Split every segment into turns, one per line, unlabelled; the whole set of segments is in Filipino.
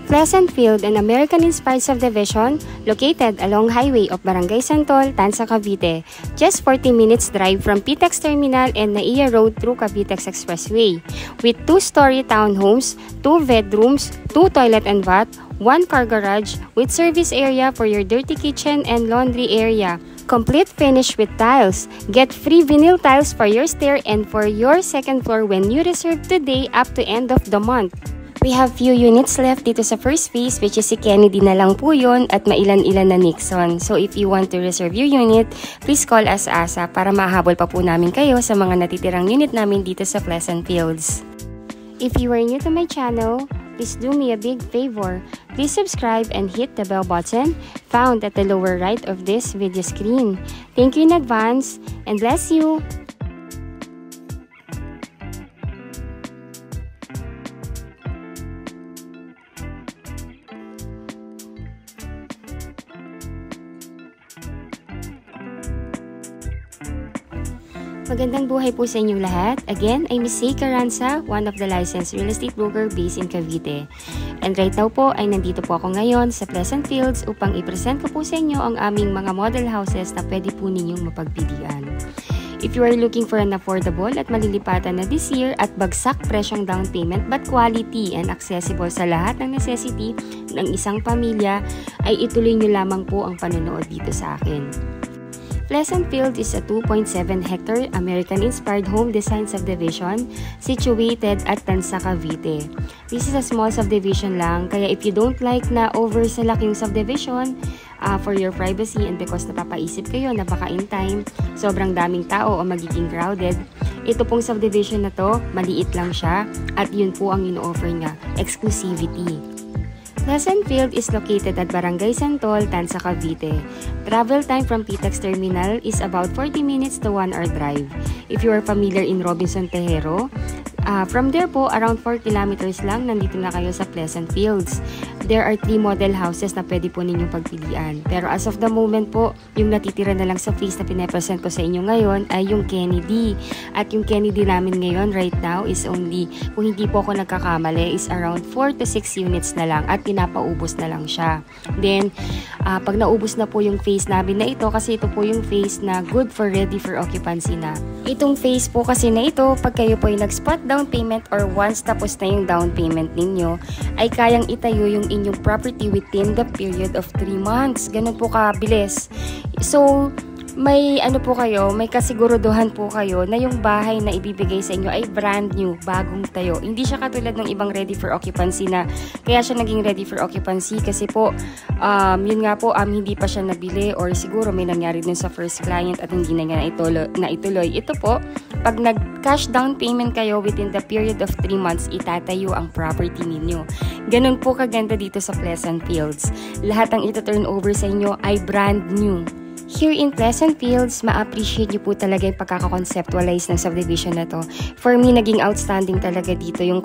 Pleasant Field, an American-inspired subdivision located along Highway of Barangay Santol, Tanza, Cavite. Just 40 minutes drive from PTEX Terminal and Naiya Road through Cavitex Expressway. With 2-story townhomes, 2 bedrooms, 2 toilet and bath, 1 car garage with service area for your dirty kitchen and laundry area. Complete finish with tiles. Get free vinyl tiles for your stair and for your second floor when you reserve today up to end of the month. We have few units left dito sa first phase, which is si Kennedy na lang po yun at mailan-ilan na Nixon. So if you want to reserve your unit, please call us ASA para mahabol pa po namin kayo sa mga natitirang unit namin dito sa Pleasant Fields. If you are new to my channel, please do me a big favor. Please subscribe and hit the bell button found at the lower right of this video screen. Thank you in advance and bless you! Magandang buhay po sa inyong lahat. Again, I'm Miss Say Carranza, one of the licensed real estate broker based in Cavite. And right now po ay nandito po ako ngayon sa Pleasant Fields upang i-present ko po sa inyo ang aming mga model houses na pwede po ninyong mapagpilian. If you are looking for an affordable at malilipatan na this year at bagsak presyong down payment but quality and accessible sa lahat ng necessity ng isang pamilya, ay ituloy nyo lamang po ang panonood dito sa akin. Pleasant Field is a 2.7 hectare American-inspired home design subdivision situated at Tanza, Cavite. This is a small subdivision lang, kaya if you don't like na over sa laking subdivision, for your privacy and because napapaisip kayo na baka in time, sobrang daming tao o magiging crowded, ito pong subdivision na to, maliit lang siya at yun po ang ino-offer niya, exclusivity. Pleasant Field is located at Barangay Santol, Tanza, Cavite. Travel time from PTEX Terminal is about 40 minutes to 1 hour drive. If you are familiar in Robinson Tejero, from there po, around 4 kilometers lang, nandito na kayo sa Pleasant Fields. There are 3 model houses na pwede po ninyong pagpilian. Pero as of the moment po, yung natitira na lang sa phase na pinapresent ko sa inyo ngayon ay yung Kennedy. At yung Kennedy namin ngayon right now is only, kung hindi po ako nagkakamali, is around 4 to 6 units na lang at pinapaubos na lang siya. Then, pag naubos na po yung phase namin na ito, kasi ito po yung phase na good for ready for occupancy na. Itong phase po kasi na ito, pag kayo po yung nag-spot down payment or once tapos na yung down payment ninyo, ay kayang itayo yung inyong property within the period of 3 months. Ganun po kabilis. So, may ano po kayo, may kasiguruduhan po kayo na yung bahay na ibibigay sa inyo ay brand new, bagong tayo. Hindi siya katulad ng ibang ready for occupancy na kaya siya naging ready for occupancy kasi po, yun nga po, hindi pa siya nabili or siguro may nangyari dun sa first client at hindi na nga naituloy. Ito po, pag nag-cash down payment kayo within the period of 3 months, itatayo ang property ninyo. Ganun po kaganda dito sa Pleasant Fields. Lahat ang ito-turn over sa inyo ay brand new. Here in Pleasant Fields, ma-appreciate nyo po talaga yung pagkakakonceptualize ng subdivision na to. For me, naging outstanding talaga dito yung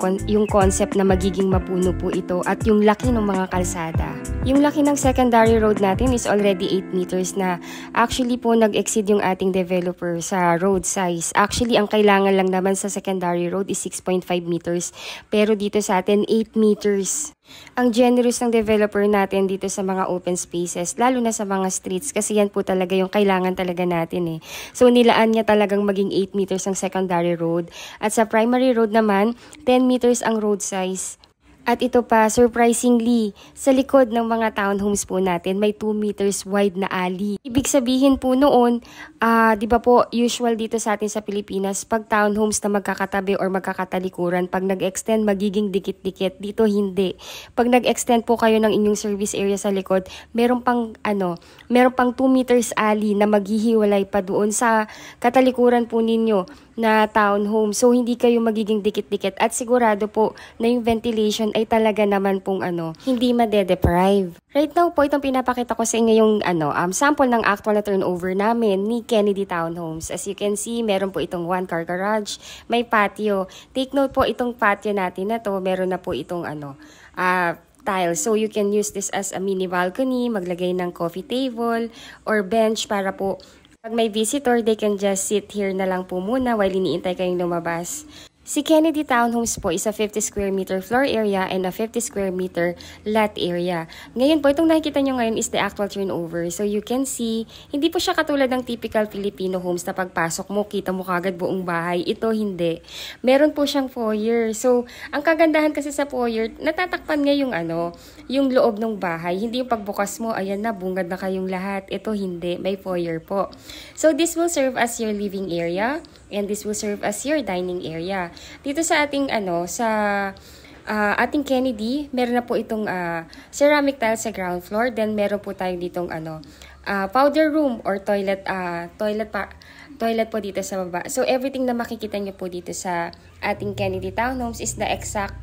concept na magiging mapuno po ito at yung laki ng mga kalsada. Yung laki ng secondary road natin is already 8 meters na. Actually po, nag-exceed yung ating developer sa road size. Actually, ang kailangan lang naman sa secondary road is 6.5 meters. Pero dito sa atin, 8 meters. Ang generous ng developer natin dito sa mga open spaces, lalo na sa mga streets kasi yan po talaga yung kailangan talaga natin eh. So nilaan niya talagang maging 8 meters ang secondary road at sa primary road naman, 10 meters ang road size. At ito pa, surprisingly, sa likod ng mga townhomes po natin, may 2 meters wide na alley. Ibig sabihin po noon, di ba po, usual dito sa atin sa Pilipinas, pag townhomes na magkakatabi or magkakatalikuran, pag nag-extend, magiging dikit-dikit. Dito hindi. Pag nag-extend po kayo ng inyong service area sa likod, meron pang 2 meters alley na maghihiwalay pa doon sa katalikuran po ninyo na townhome. So, hindi kayo magiging dikit-dikit at sigurado po na yung ventilation ay talaga naman pong hindi made-deprive. Right now po, itong pinapakita ko sa inyo yung sample ng actual na turnover namin ni Kennedy Townhomes. As you can see, meron po itong 1 car garage, may patio. Take note po, itong patio natin na to, meron na po itong tile. So, you can use this as a mini balcony, maglagay ng coffee table or bench para po pag may visitor, they can just sit here na lang po muna while iniintay kayong lumabas. Si Kennedy Townhomes po is a 50 square meter floor area and a 50 square meter lot area. Ngayon po, itong nakikita nyo ngayon is the actual turnover. So you can see, hindi po siya katulad ng typical Filipino homes na pagpasok mo, kita mo kagad buong bahay. Ito hindi. Meron po siyang foyer. So, ang kagandahan kasi sa foyer, natatakpan nga yung loob ng bahay. Hindi yung pagbukas mo, ayan na, bungad na kayong lahat. Ito hindi, may foyer po. So this will serve as your living area. And this will serve as your dining area. Dito sa ating ating Kennedy, meron na po itong ceramic tile sa ground floor. Then meron po tayo ditong powder room or toilet po dito sa baba. So everything na makikita niyo po dito sa ating Kennedy Townhomes is the exact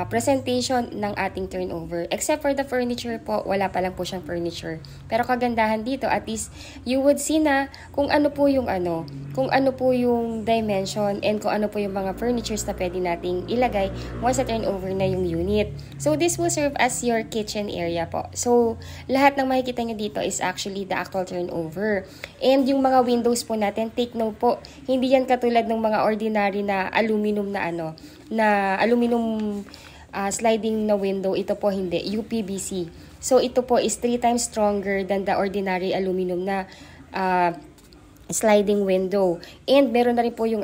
presentation ng ating turnover. Except for the furniture po, wala pa lang po siyang furniture. Pero kagandahan dito, at least you would see na kung ano po yung dimension and kung ano po yung mga furnitures na pwede nating ilagay once na turnover na yung unit. So this will serve as your kitchen area po. So lahat ng makikita nyo dito is actually the actual turnover. And yung mga windows po natin, take note po, hindi yan katulad ng mga ordinary na aluminum na aluminum sliding na window. Ito po hindi, UPVC. So ito po is 3 times stronger than the ordinary aluminum na sliding window. And meron na rin po yung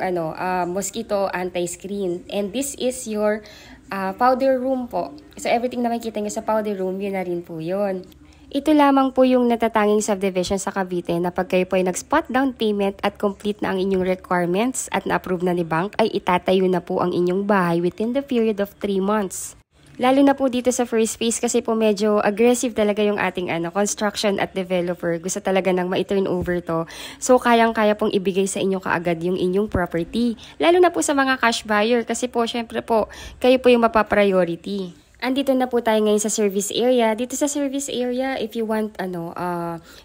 mosquito anti-screen. And this is your powder room po. So everything na makikita nyo sa powder room, yun na rin po yun. Ito lamang po yung natatanging subdivision sa Cavite na pag kayo po ay nag-spot down payment at complete na ang inyong requirements at na-approve na ni bank, ay itatayo na po ang inyong bahay within the period of 3 months. Lalo na po dito sa first phase kasi po medyo aggressive talaga yung ating construction at developer. Gusto talaga nang ma-turn over to. So kayang-kaya pong ibigay sa inyo kaagad yung inyong property. Lalo na po sa mga cash buyer kasi po syempre po kayo po yung mapapriority. Andito na po tayo ngayon sa service area. Dito sa service area, if you want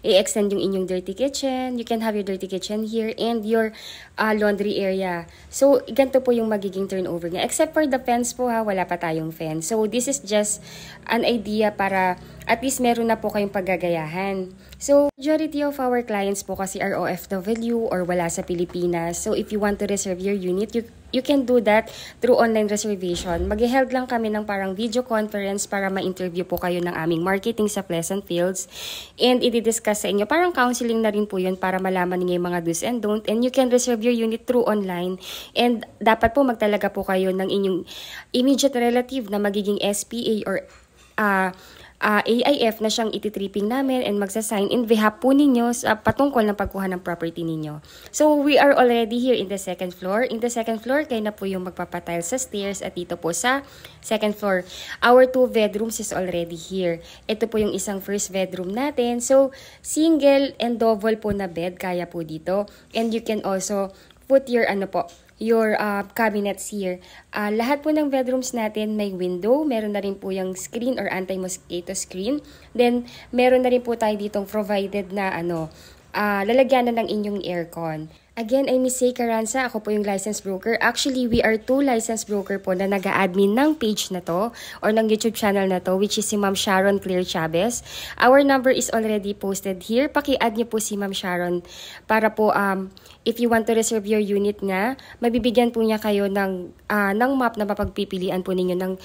i-extend yung inyong dirty kitchen, you can have your dirty kitchen here and your laundry area. So, ganito po yung magiging turnover niya. Except for the fence po wala pa tayong fence. So, this is just an idea para at least meron na po kayong paggagayahan. So, majority of our clients po kasi are OFW or wala sa Pilipinas. So, if you want to reserve your unit, you can do that through online reservation. Mag-held lang kami ng parang video conference para ma-interview po kayo ng aming marketing sa Pleasant Fields. And i-discuss sa inyo. Parang counseling na rin po yun para malaman niyo yung mga do's and don't. And you can reserve your unit through online. And dapat po magtalaga po kayo ng inyong immediate relative na magiging SPA or AIF na siyang ititripping namin and magsasign in behalf po ninyo sa patungkol ng pagkuha ng property ninyo. So, we are already here in the second floor. In the second floor, kayo na po yung magpapatile sa stairs at dito po sa second floor. Our 2 bedrooms is already here. Ito po yung isang first bedroom natin. So, single and double po na bed, kaya po dito. And you can also put your your cabinets here. Lahat po ng bedrooms natin may window. Meron na rin po yung screen or anti-mosquito screen. Then, meron na rin po tayo ditong provided na lalagyan na ng inyong aircon. Again, I'm Miss Say Caranza. Ako po yung licensed broker. Actually, we are 2 licensed broker po na nag-admin ng page na to or ng YouTube channel na to, which is si Ma'am Sharon Claire Chavez. Our number is already posted here. Paki-add niyo po si Ma'am Sharon para po if you want to reserve your unit nga, mabibigyan po niya kayo ng map na mapagpipilian po ninyo ng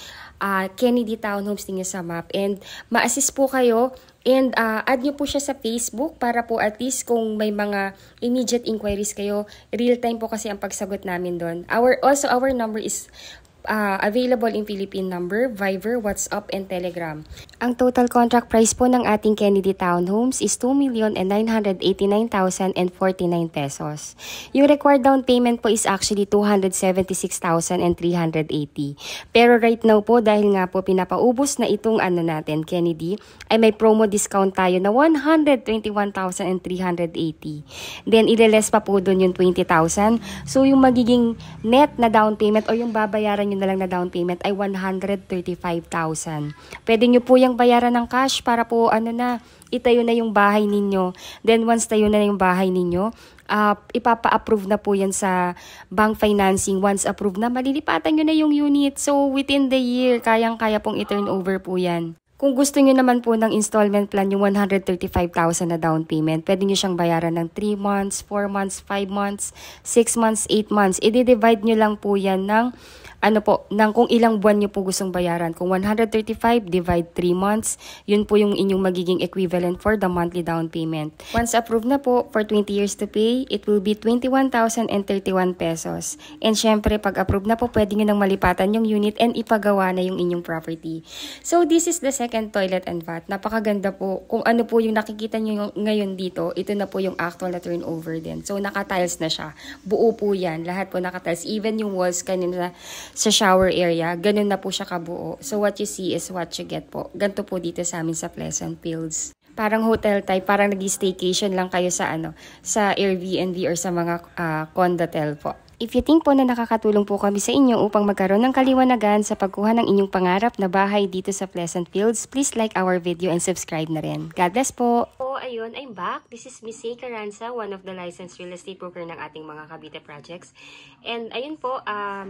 Kennedy Townhomes ninyo sa map. And ma-assist po kayo. And add nyo po siya sa Facebook para po at least kung may mga immediate inquiries kayo, real time po kasi ang pagsagot namin doon. Also, our number is available in Philippine number, Viber, WhatsApp, and Telegram. Ang total contract price po ng ating Kennedy Townhomes is 2,989,049 pesos. Yung required down payment po is actually 276,380. Pero right now po, dahil nga po pinapaubos na itong natin, Kennedy, ay may promo discount tayo na 121,380. Then, ileless pa po doon yung 20,000. So, yung magiging net na down payment o yung babayaran nyo na lang na down payment ay 135,000. Pwede nyo po yung bayaran ng cash para po itayo na yung bahay ninyo. Then once tayo na yung bahay ninyo, ipapa-approve na po yan sa bank financing. Once approved na, malilipatan nyo na yung unit. So within the year, kayang-kaya pong i-turn over po yan. Kung gusto nyo naman po ng installment plan yung 135,000 na down payment, pwede nyo siyang bayaran ng 3 months, 4 months, 5 months, 6 months, 8 months. I-divide nyo lang po yan ng ng kung ilang buwan nyo po gustong bayaran. Kung 135 divide 3 months, yun po yung inyong magiging equivalent for the monthly down payment. Once approved na po for 20 years to pay, it will be 21,031 pesos. And syempre, pag approved na po, pwede nyo nang malipatan yung unit and ipagawa na yung inyong property. So this is the second toilet and bath. Napakaganda po. Kung ano po yung nakikita nyo ngayon dito, ito na po yung actual na turnover din. So naka-tiles na siya. Buo po yan. Lahat po naka-tiles. Even yung walls kanina sa shower area, ganun na po siya kabuo. So what you see is what you get po. Ganito po dito sa amin sa Pleasant Fields. Parang hotel type, parang nag-staycation lang kayo sa sa Airbnb or sa mga condotel po. If you think po na nakakatulong po kami sa inyo upang magkaroon ng kaliwanagan sa pagkuha ng inyong pangarap na bahay dito sa Pleasant Fields, please like our video and subscribe na rin. God bless po! Ayun, I'm back. This is Miss C. Carranza, one of the licensed real estate broker ng ating mga Cavite projects. And ayun po,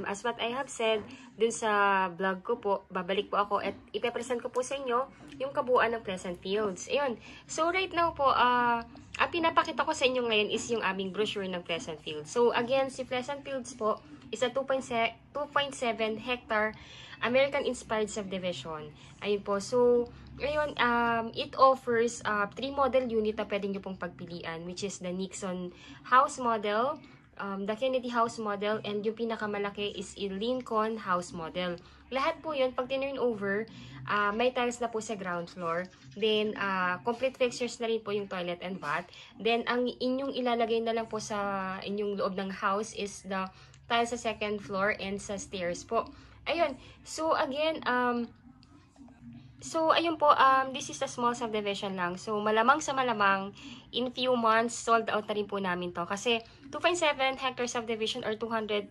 as what I have said, dun sa vlog ko po, babalik po ako at ipepresent ko po sa inyo yung kabuuan ng Pleasant Fields. Ayun, so right now po, ang pinapakita ko sa inyo ngayon is yung aming brochure ng Pleasant Fields. So again, si Pleasant Fields po is a 2.7 hectare American-inspired subdivision. Ayun po, so ngayon, it offers 3 model unit na pwede nyo pong pagpilian, which is the Nixon House Model, the Kennedy House Model, and yung pinakamalaki is a Lincoln House Model. Lahat po yun, pag tinurn over, may tiles na po sa ground floor. Then, complete fixtures na rin po yung toilet and bath. Then, ang inyong ilalagay na lang po sa inyong loob ng house is the tiles sa second floor and sa stairs po. Ayun, so again, ayun po, this is a small subdivision lang. So, malamang sa malamang, in few months, sold out na rin po namin to. Kasi, 2.7 hectare subdivision or 230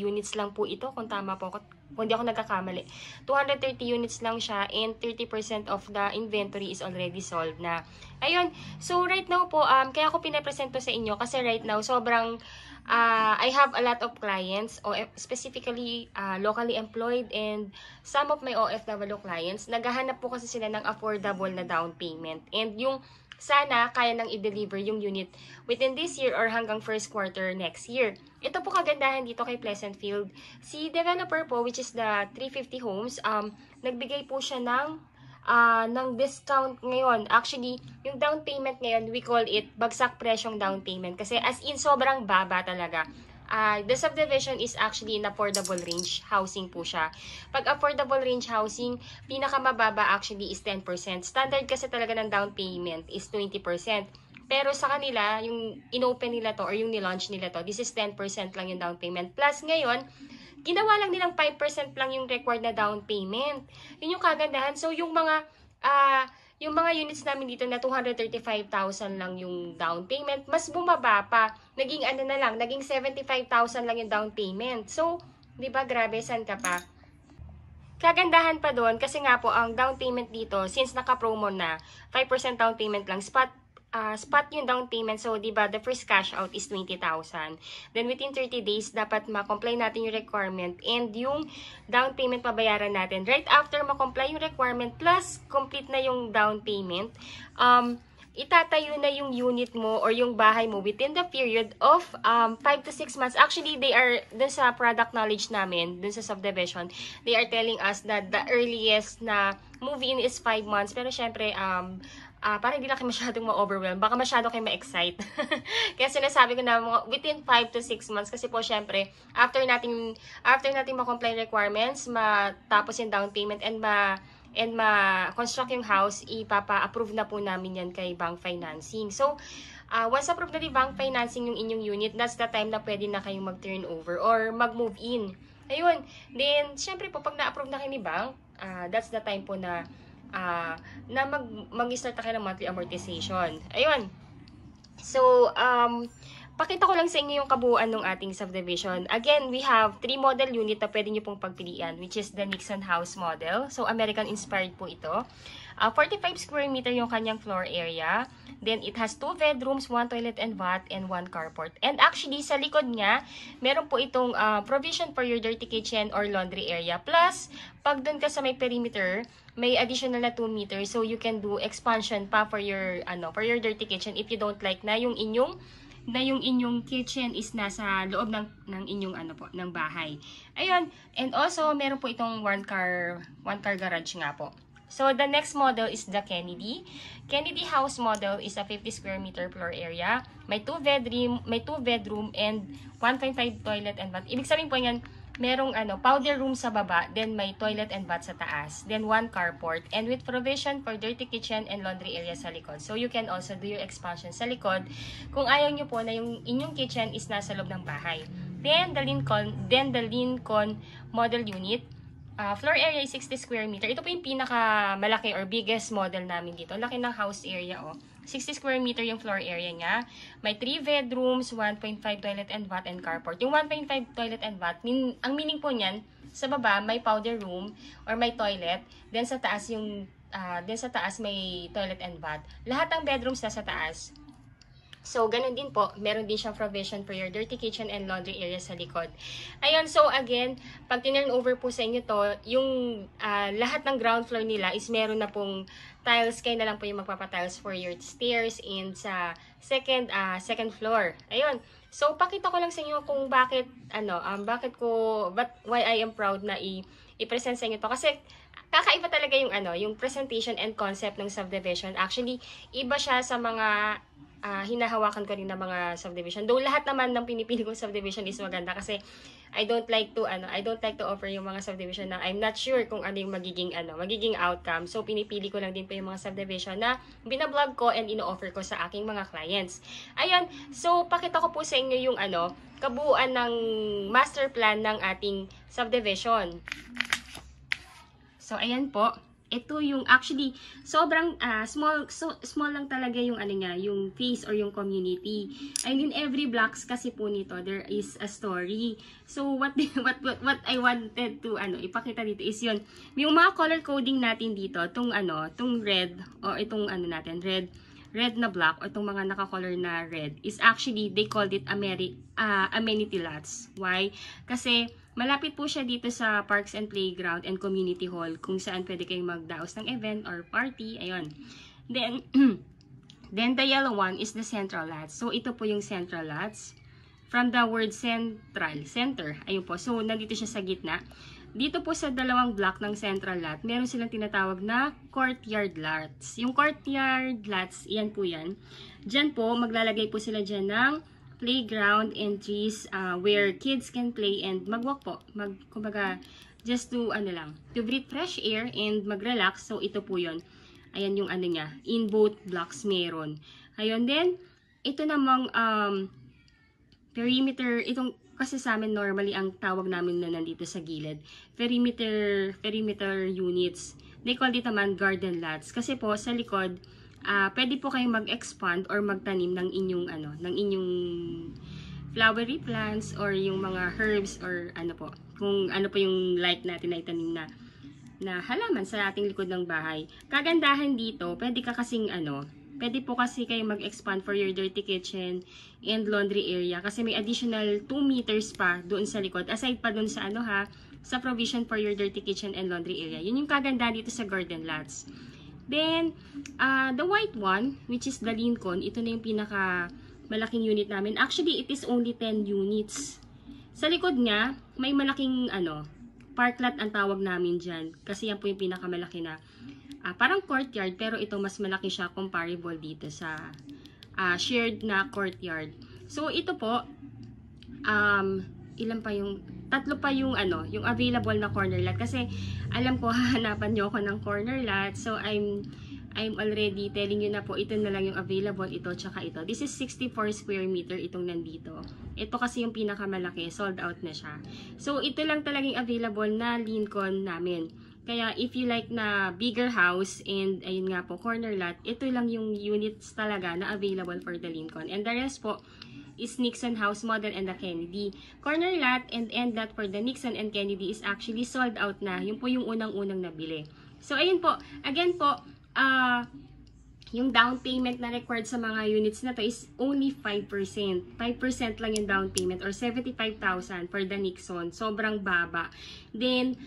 units lang po ito, kung tama po, kung di ako nagkakamali. 230 units lang siya and 30% of the inventory is already sold na. Ayun, so right now po, kaya ako pinapresent to sa inyo kasi right now, sobrang I have a lot of clients, specifically locally employed and some of my OFW clients. Naghahanap po kasi sila ng affordable na down payment. And yung sana kaya nang i-deliver yung unit within this year or hanggang first quarter next year. Ito po kagandahan dito kay Pleasant Field. Si developer po, which is the 350 Homes, nagbigay po siya ng discount ngayon. Actually, yung down payment ngayon, we call it bagsak presyong down payment. Kasi as in, sobrang baba talaga. The subdivision is actually in affordable range housing po siya. Pag affordable range housing, pinakamababa actually is 10%. Standard kasi talaga ng down payment is 20%. Pero sa kanila, yung inopen nila to or yung nilaunch nila to, this is 10% lang yung down payment. Plus ngayon, ginawa lang nilang 5% lang yung required na down payment. Yun yung kagandahan. So, yung mga units namin dito na 235,000 lang yung down payment, mas bumaba pa. Naging naging 75,000 lang yung down payment. So, di ba grabe, san ka pa? Kagandahan pa doon, kasi nga po, ang down payment dito, since naka-promo na, 5% down payment lang, spot yung down payment. So, di ba, the first cash out is 20,000. Then, within 30 days, dapat ma-comply natin yung requirement and yung down payment mabayaran natin. Right after ma-comply yung requirement plus complete na yung down payment, itatayo na yung unit mo or yung bahay mo within the period of 5 to 6 months. Actually, they are, dun sa product knowledge namin, dun sa subdivision, they are telling us that the earliest na move-in is 5 months. Pero syempre, para hindi lang kayo masyadong ma-overwhelm, baka masyado kayo ma-excite. Kaya sinasabi ko na within 5 to 6 months, kasi po syempre, after natin ma-comply requirements, matapos yung down payment and ma-construct yung house, ipapa-approve na po namin yan kay bank financing. So, once approved na ni bank financing yung inyong unit, that's the time na pwede na kayong mag-turn over or mag-move in. Ayun. Then, syempre po, pag na-approve na kayo ni bank, that's the time po na mag-start na kayo ng monthly amortization. Ayun. So, pakita ko lang sa inyo yung kabuuan ng ating subdivision. Again, we have 3 model unit na pwede nyo pong pagpilian, which is the Nixon House model. So, American-inspired po ito. 45 square meter yung kanyang floor area. Then, it has 2 bedrooms, 1 toilet and bath, and 1 carport. And actually, sa likod niya, meron po itong provision for your dirty kitchen or laundry area. Plus, pag dun ka sa may perimeter, may additional na 2 meters. So, you can do expansion pa for your dirty kitchen if you don't like na yung inyong kitchen is nasa loob ng inyong ng bahay. Ayun, and also meron po itong one car garage nga po. So the next model is the Kennedy. Kennedy house model is a 50 square meter floor area. May 2 bedroom and 1.5 toilet and bath. Ibig sabihin po yan, merong powder room sa baba, then may toilet and bath sa taas, then 1 carport, and with provision for dirty kitchen and laundry area sa likod. So you can also do your expansion sa likod kung ayaw nyo po na yung inyong kitchen is nasa loob ng bahay. Then the Lincoln model unit. Floor area is 60 square meter. Ito po yung pinaka-malaki or biggest model namin dito. Laki ng house area, oh. 60 square meter yung floor area niya. May 3 bedrooms, 1.5 toilet and bath, and carport. Yung 1.5 toilet and bath, ang meaning po niyan, sa baba may powder room or may toilet. Then sa taas may toilet and bath. Lahat ng bedrooms nasa taas. So, ganun din po, meron din siyang provision for your dirty kitchen and laundry area sa likod. Ayun, so again, pag tinurn over po sa inyo to, yung lahat ng ground floor nila is meron na pong tiles. Kayo na lang po yung magpapatiles for your stairs and sa second floor. Ayun. So, pakita ko lang sa inyo kung why I am proud na i-present sa inyo to. Kasi, kakaiba talaga yung presentation and concept ng subdivision. Actually, iba siya sa mga hinahawakan ko rin ng mga subdivision. Though lahat naman ng pinipili kong subdivision is maganda kasi I don't like to offer yung mga subdivision na I'm not sure kung ano yung magiging outcome. So pinipili ko lang din po yung mga subdivision na binablog ko and ino-offer ko sa aking mga clients. Ayun, so pakita ko po sa inyo yung kabuuan ng master plan ng ating subdivision. So ayan po. Ito yung actually sobrang small lang talaga yung yung face or yung community. I mean every blocks kasi po nito there is a story. So what I wanted to ipakita dito is yun. Yung mga color coding natin dito, tong red o itong red na block o itong mga naka-color na red is actually they called it amenity lots. Why? Kasi malapit po siya dito sa parks and playground and community hall kung saan pwede kayong magdaos ng event or party. Ayun. Then the yellow one is the central lots. So ito po yung central lots. From the word center. Ayun po. So nandito siya sa gitna. Dito po sa dalawang block ng central lot, meron silang tinatawag na courtyard lots. Yung courtyard lots, yan po yan. Diyan po, maglalagay po sila dyan ng playground and trees where kids can play and mag-walk po. Kumbaga, just to breathe fresh air and mag-relax. So, ito po yun. Ayan yung niya. In both blocks meron. Ayun din. Ito namang perimeter. Kasi sa amin normally ang tawag namin na nandito sa gilid. Perimeter units. They call it naman garden lots. Kasi po sa likod, pwede po kayong mag-expand or magtanim ng inyong flowery plants or yung mga herbs or kung ano po yung like natin na itanim na halaman sa ating likod ng bahay. Kagandahan dito, pwede po kasi kayong mag-expand for your dirty kitchen and laundry area kasi may additional 2 meters pa doon sa likod aside pa doon sa sa provision for your dirty kitchen and laundry area. Yun yung kagandahan dito sa garden lots. Then, the white one, which is the Lincoln, ito na yung pinaka malaking unit namin. Actually, it is only 10 units. Sa likod niya, may malaking park lot ang tawag namin dyan. Kasi yan po yung pinakamalaki na parang courtyard, pero ito mas malaki siya comparable dito sa shared na courtyard. So, ito po, tatlo pa yung yung available na corner lot. Kasi, alam ko, hahanapan nyo ako ng corner lot. So, I'm already telling you na po, ito na lang yung available, ito, tsaka ito. This is 64 square meter itong nandito. Ito kasi yung pinakamalaki, sold out na siya. So, ito lang talagang available na Lincoln namin. Kaya, if you like na bigger house and, ayun nga po, corner lot, ito lang yung units talaga na available for the Lincoln. And the rest po, is Nixon House Model and the Kennedy. Corner lot and end lot for the Nixon and Kennedy is actually sold out na. Yun po yung unang-unang nabili. So, ayun po. Again po, yung down payment na required sa mga units na to is only 5%. 5% lang yung down payment or 75,000 for the Nixon. Sobrang baba. Then,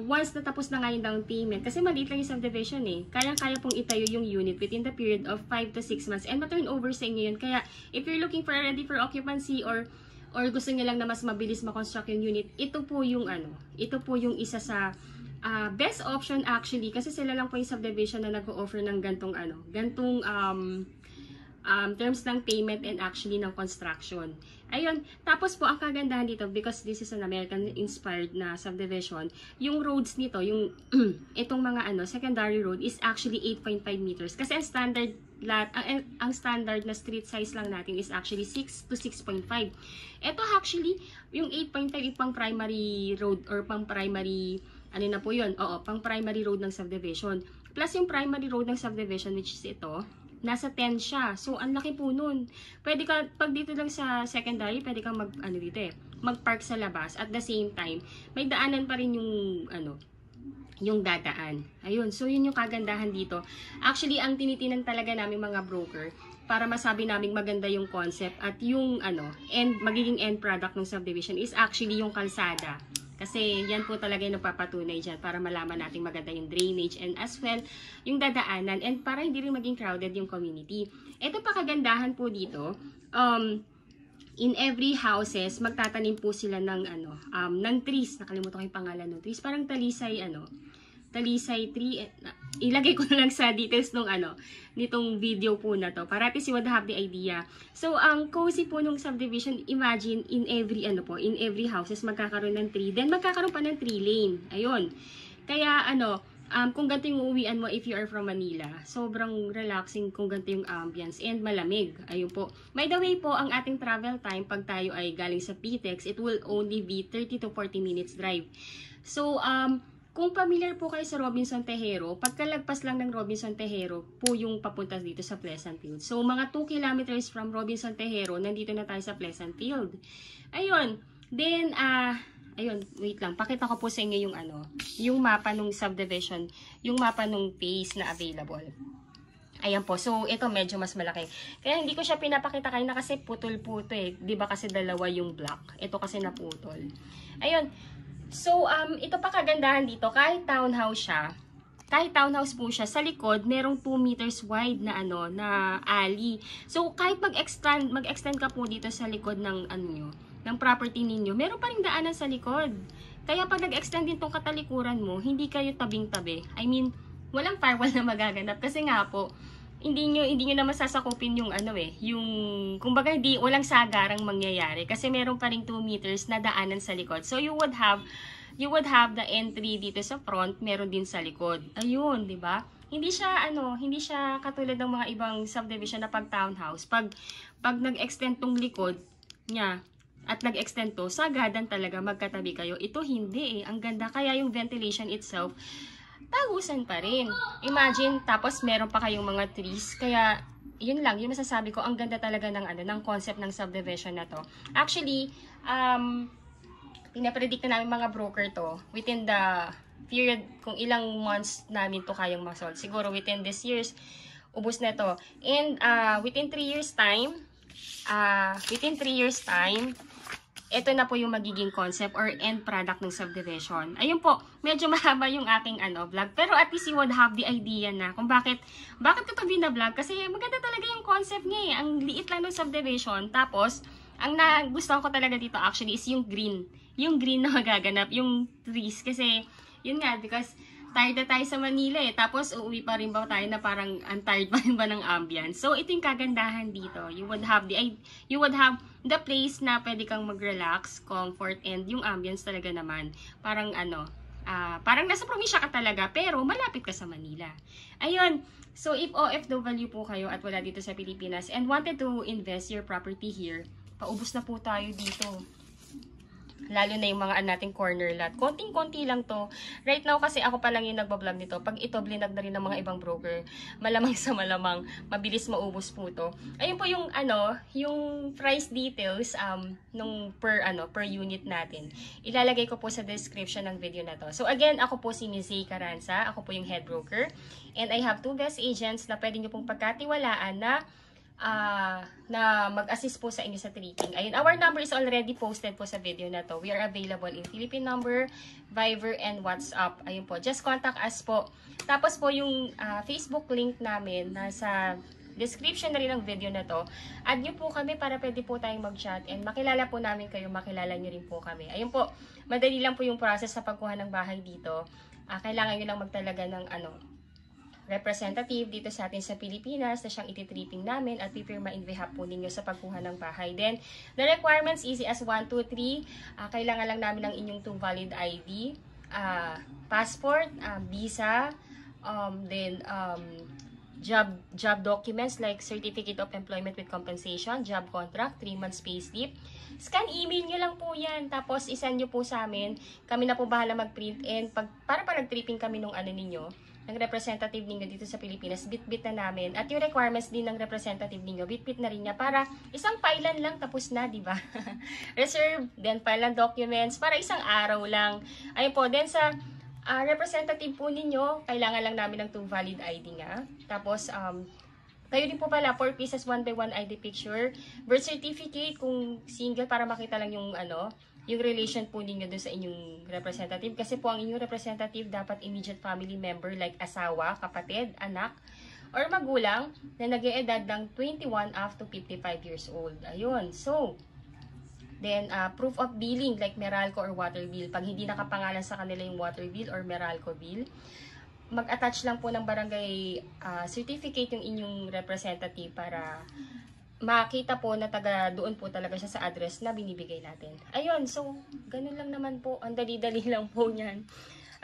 once natapos na nga yung down payment, kasi maliit lang yung subdivision eh, kayang-kaya pong itayo yung unit within the period of 5 to 6 months and ma-turn over sa inyo yun. Kaya if you're looking for ready for occupancy or gusto niyo lang na mas mabilis ma-construct yung unit, ito po yung yung isa sa best option actually, kasi sila lang po yung subdivision na nag-o-offer ng gantong terms ng payment and actually ng construction. Ayun, tapos po ang kagandahan dito, because this is an American-inspired na subdivision, yung roads nito, yung itong mga secondary road is actually 8.5 meters. Kasi ang standard na street size lang natin is actually 6 to 6.5. Ito actually, yung 8.5 pang primary road or pang primary, na po yun? Oo, pang primary road ng subdivision. Plus yung primary road ng subdivision, which is ito, nasa 10 siya. So, ang laki po nun. Pwede ka, pag dito lang sa secondary, pwede kang mag-park sa labas. At the same time, may daanan pa rin yung dadaan. Ayun. So, yun yung kagandahan dito. Actually, ang tinitinan talaga namin mga broker, para masabi namin maganda yung concept at yung magiging end product ng subdivision is actually yung kalsada. Kasi yan po talaga yung nagpapatunay dyan para malaman natin maganda yung drainage and as well yung dadaanan and para hindi rin maging crowded yung community. Ito pa kagandahan po dito, in every houses magtatanim po sila ng ng trees. Nakalimutan ko yung pangalan ng trees. Parang talisay tree. Ilagay ko na lang sa details nitong video po na to para at least you would have the idea. So, ang cozy po nung subdivision, imagine in every houses magkakaroon ng tree. Then, magkakaroon pa ng tree lane. Ayun. Kaya, kung ganito yung uuwian mo if you are from Manila, sobrang relaxing kung ganito yung ambience and malamig. Ayun po. By the way po, ang ating travel time pag tayo ay galing sa PTEX, it will only be 30 to 40 minutes drive. So, kung familiar po kayo sa Robinson Tejero, pagkalagpas lang ng Robinson Tejero po yung papunta dito sa Pleasant Field. So, mga 2 kilometers from Robinson Tejero, nandito na tayo sa Pleasant Field. Ayun. Then, ayun, wait lang. Pakita ko po sa inyo yung mapa nung subdivision, yung mapa nung phase na available. Ayan po. So, ito medyo mas malaki. Kaya hindi ko siya pinapakita kayo na kasi putol-puto eh. Diba kasi dalawa yung block. Ito kasi naputol. Ayun. So, ito pa kagandahan dito, kahit townhouse po siya, sa likod, merong 2 meters wide na na alley. So, kahit mag-extend ka po dito sa likod ng ng property ninyo, meron pa rin daanan sa likod. Kaya pag nag-extend din tong katalikuran mo, hindi kayo tabing-tabi. I mean, walang firewall na magaganap kasi nga po, hindi nyo na masasakupin yung yung kumbaga walang sagarang mangyayari kasi meron pa ring 2 meters na daanan sa likod. So you would have the entry dito sa front, meron din sa likod. Ayun, 'di ba? Hindi siya katulad ng mga ibang subdivision na pag townhouse. Pag nag-extend tong likod niya at nag-extend to, sagadan talaga magkatabi kayo. Ito hindi eh. Ang ganda kaya yung ventilation itself tagusan pa rin. Imagine, tapos meron pa kayong mga trees. Kaya, yun lang, yung masasabi ko, ang ganda talaga ng concept ng subdivision na to. Actually, pinapredict na namin mga broker to within the period, kung ilang months namin to kayang masold. Siguro within this years, ubos na to. And within 3 years time, ito na po yung magiging concept or end product ng subdivision. Ayun po, medyo mahaba yung aking vlog. Pero at least you would have the idea na kung bakit ko ito bina-vlog. Kasi maganda talaga yung concept niya eh. Ang liit lang ng subdivision. Tapos, ang nagustuhan ko talaga dito actually is yung green. Yung green na magaganap, yung trees. Kasi, yun nga, because tired na tayo sa Manila eh. Tapos, uuwi pa rin ba tayo na parang untired pa rin ba ng ambience. So, ito yung kagandahan dito. You would have the place na pwede kang mag-relax, comfort, and yung ambience talaga naman. Parang parang nasa probinsya ka talaga, pero malapit ka sa Manila. Ayun. So, if OFW po kayo at wala dito sa Pilipinas and wanted to invest your property here, paubos na po tayo dito. Lalo na yung mga nating corner lot. Konting-konti lang to. Right now kasi ako pa lang yung nagbablog nito. Pag ito, blinag na rin ng mga ibang broker. Malamang sa malamang, mabilis maubos po to. Ayun po yung yung price details nung per unit natin. Ilalagay ko po sa description ng video na to. So again, ako po si Ms. Zay Caranza. Ako po yung head broker. And I have 2 best agents na pwede nyo pong pagkatiwalaan na mag-assist po sa inyo sa tripping. Ayun, our number is already posted po sa video na to. We are available in Philippine number, Viber, and WhatsApp. Ayun po, just contact us po. Tapos po yung Facebook link namin nasa description na rin ng video na to. Add nyo po kami para pwede po tayong mag-chat and makilala po namin kayo, makilala nyo rin po kami. Ayun po, madali lang po yung process sa pagkuha ng bahay dito. Kailangan nyo lang magtalaga ng representative dito sa atin sa Pilipinas na siyang ititripping namin at pipirma in behalf po ninyo sa pagkuha ng bahay. Then, the requirements easy as 1, 2, 3. Kailangan lang namin ng inyong 2 valid ID, passport, visa, then job documents like certificate of employment with compensation, job contract, 3 months payslip. Scan email nyo lang po yan. Tapos, isend nyo po sa amin. Kami na po bahala mag-print and para nag-tripping kami nung ninyo, ng representative ninyo dito sa Pilipinas, bit-bit na namin. At yung requirements din ng representative ninyo, bit-bit na rin niya para isang filean lang tapos na, di ba? Reserve, then file ng documents para isang araw lang. Ayun po, then sa representative po ninyo, kailangan lang namin ng 2 valid ID nga. Tapos, kayo din po pala, 4 pieces 1 by 1 ID picture, birth certificate kung single para makita lang yung yung relation po ninyo doon sa inyong representative. Kasi po ang inyong representative dapat immediate family member like asawa, kapatid, anak, or magulang na nag-e-edad ng 21 up to 55 years old. Ayun. So, then, proof of billing like Meralco or water bill. Pag hindi nakapangalan sa kanila yung water bill or Meralco bill, mag-attach lang po ng barangay certificate yung inyong representative para makita po na taga doon po talaga siya sa address na binibigay natin. Ayun, so, ganun lang naman po. Ang dali-dali lang po niyan.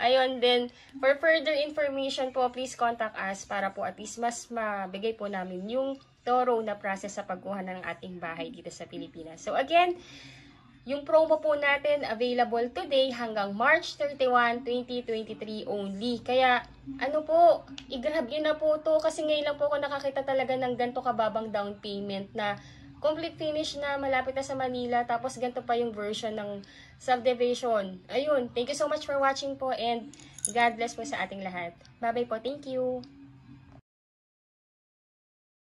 Ayun, then, for further information po, please contact us para po at least mas mabigay po namin yung thorough na process sa pagkuha ng ating bahay dito sa Pilipinas. So, again, yung promo po natin available today hanggang March 31, 2023 only. Kaya, i-grab nyo na po to kasi ngayon lang po ako nakakita talaga ng ganito kababang down payment na complete finish na malapit na sa Manila. Tapos ganito pa yung version ng subdivision. Ayun, thank you so much for watching po and God bless po sa ating lahat. Bye-bye po, thank you!